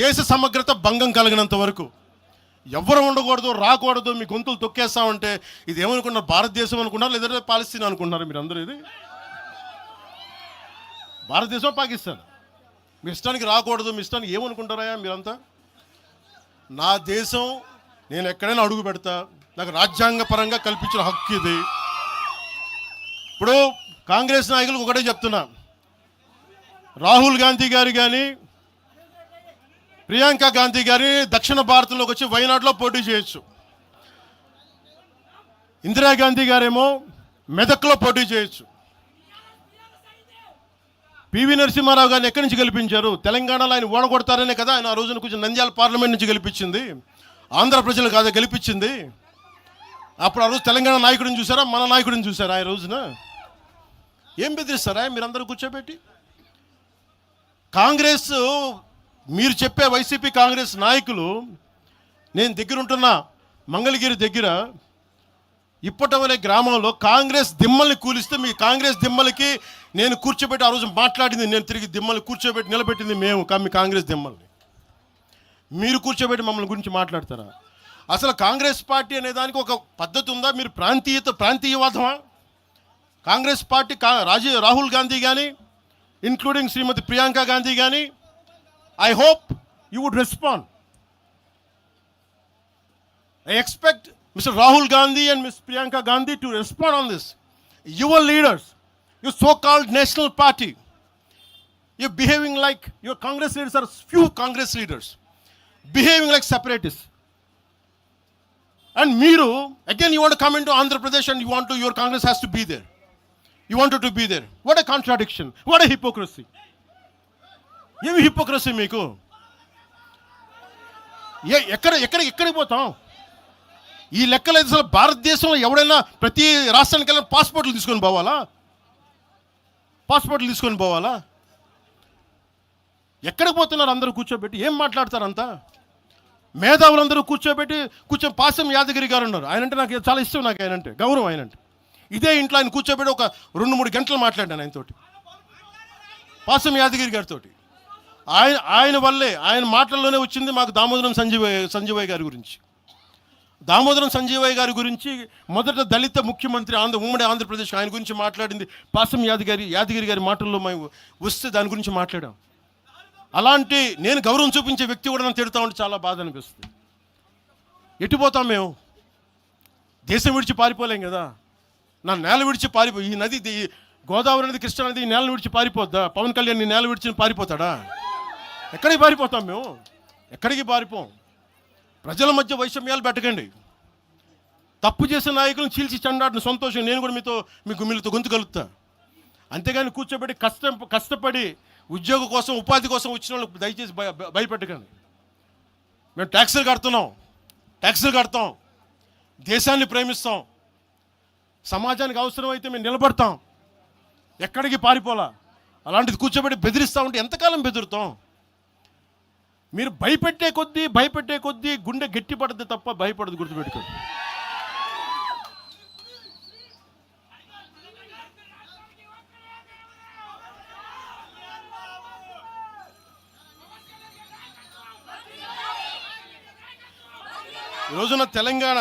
దేశ సమగ్రత భంగం కలిగినంత వరకు ఎవరు ఉండకూడదు, రాకూడదు, మీ గొంతులు తొక్కేస్తామంటే ఇది ఏమనుకున్నారు? భారతదేశం అనుకున్నారు లేదంటే పాలస్తీన్ అనుకుంటున్నారు? మీరు అందరూ ఇది భారతదేశం పాకిస్తాన్ మీ ఇష్టానికి రాకూడదు, మీ ఇష్టానికి ఏమనుకుంటారా మీరంతా? నా దేశం, నేను ఎక్కడైనా అడుగు పెడతా, నాకు రాజ్యాంగ పరంగా కల్పించిన హక్కు ఇది. ఇప్పుడు కాంగ్రెస్ నాయకులకు ఒకటే చెప్తున్నా, రాహుల్ గాంధీ గారు కానీ ప్రియాంక గాంధీ గారి దక్షిణ భారతంలోకి వచ్చి వైనాడులో పోటీ చేయొచ్చు. ఇందిరాగాంధీ గారేమో మెదక్లో పోటీ చేయొచ్చు. పివి నరసింహారావు గారిని ఎక్కడి నుంచి గెలిపించారు? తెలంగాణలో ఆయన ఓడగొడతారనే కదా ఆయన ఆ రోజున కొంచెం నంద్యాల పార్లమెంట్ నుంచి గెలిపించింది, ఆంధ్ర ప్రజలు కాదా గెలిపించింది. అప్పుడు ఆ రోజు తెలంగాణ నాయకుడిని చూసారా, మన నాయకుడిని చూసారా? ఆ రోజున ఏం బెదిరిస్తారా మీరందరూ కూర్చోబెట్టి? కాంగ్రెస్, మీరు చెప్పే వైసీపీ కాంగ్రెస్ నాయకులు, నేను దగ్గరుంటున్న మంగళగిరి దగ్గర ఇప్పటవలే గ్రామంలో కాంగ్రెస్ దిమ్మల్ని కూలిస్తే మీ కాంగ్రెస్ దిమ్మలకి నేను కూర్చోబెట్టి ఆ రోజు మాట్లాడింది, నేను తిరిగి దిమ్మల్ని కూర్చోబెట్టి నిలబెట్టింది మేము, మీ కాంగ్రెస్ దిమ్మల్ని మీరు కూర్చోబెట్టి మమ్మల్ని గురించి మాట్లాడతారా? అసలు కాంగ్రెస్ పార్టీ అనే దానికి ఒక పద్ధతి ఉందా? మీరు ప్రాంతీయవాదమా? కాంగ్రెస్ పార్టీ రాహుల్ గాంధీ కానీ ఇంక్లూడింగ్ శ్రీమతి ప్రియాంక గాంధీ కానీ, I hope you would respond. I expect Mr. Rahul Gandhi and Ms. Priyanka Gandhi to respond on this. Your leaders, your so-called national party, you're behaving like, your Congress leaders are few Congress leaders, behaving like separatists. And Meeru, again you want to come into Andhra Pradesh and your Congress has to be there. You wanted to be there. What a contradiction. What a hypocrisy. ఏమి hypocrisy మీకు? ఎక్కడికి పోతాం? ఈ లెక్కలు అసలు భారతదేశంలో ఎవడైనా ప్రతి రాష్ట్రానికి వెళ్ళిన పాస్పోర్ట్లు తీసుకొని పోవాలా? ఎక్కడికి పోతున్నారు అందరూ కూర్చోబెట్టి? ఏం మాట్లాడతారు అంతా? మేధావులందరూ కూర్చొని పాసం యాదగిరి గారు ఉన్నారు, ఆయనంటే నాకు చాలా ఇష్టం, నాకు ఆయనంటే గౌరవం. ఆయనంటే ఇదే ఇంట్లో ఆయన కూర్చోబెట్టి ఒక 2-3 గంటలు మాట్లాడాను ఆయనతోటి, పాసం యాదగిరి గారితో. ఆయన వల్లే, ఆయన మాటల్లోనే వచ్చింది మాకు దామోదరం సంజీవయ్య గారి గురించి. దామోదరం సంజీవయ్య గారి గురించి మొదట దళిత ముఖ్యమంత్రి ఉమ్మడి ఆంధ్రప్రదేశ్, ఆయన గురించి మాట్లాడింది పాసం యాదగిరి గారి మాటల్లో మేము వస్తే దాని గురించి మాట్లాడాం. అలాంటి నేను గౌరవం చూపించే వ్యక్తి కూడా నన్ను తిడతా ఉంటే చాలా బాధ అనిపిస్తుంది. ఎటుపోతాం మేము? దేశం విడిచి పారిపోలేం కదా. నా నేల విడిచి ఈ నది, గోదావరి నది, కృష్ణా నది ఈ నేలను విడిచి పారిపోద్దా? పవన్ కళ్యాణ్ ఈ నేల విడిచి పారిపోతాడా? ఎక్కడికి పారిపోతాం మేము? ఎక్కడికి పారిపోం. ప్రజల మధ్య వైషమ్యాలు పెట్టకండి. తప్పు చేసిన నాయకులను చీల్చి చెండాడిన సంతోషం నేను కూడా మీతో గొంతు కలుగుతా. అంతేగాని కూర్చోబెట్టి కష్టపడి ఉద్యోగం కోసం, ఉపాధి కోసం వచ్చిన వాళ్ళకి దయచేసి భయపెట్టకండి. మేము ట్యాక్సులు కడతాం, దేశాన్ని ప్రేమిస్తాం, సమాజానికి అవసరమైతే మేము నిలబడతాం, ఎక్కడికి పారిపోలా. అలాంటిది కూర్చోబెట్టి బెదిరిస్తూ ఉంటే ఎంతకాలం బెదురుతాం? మీరు భయపెట్టే కొద్దీ గుండె గట్టిపడద్దు తప్ప భయపడదు, గుర్తుపెట్టుకోండి. ఈ రోజున తెలంగాణ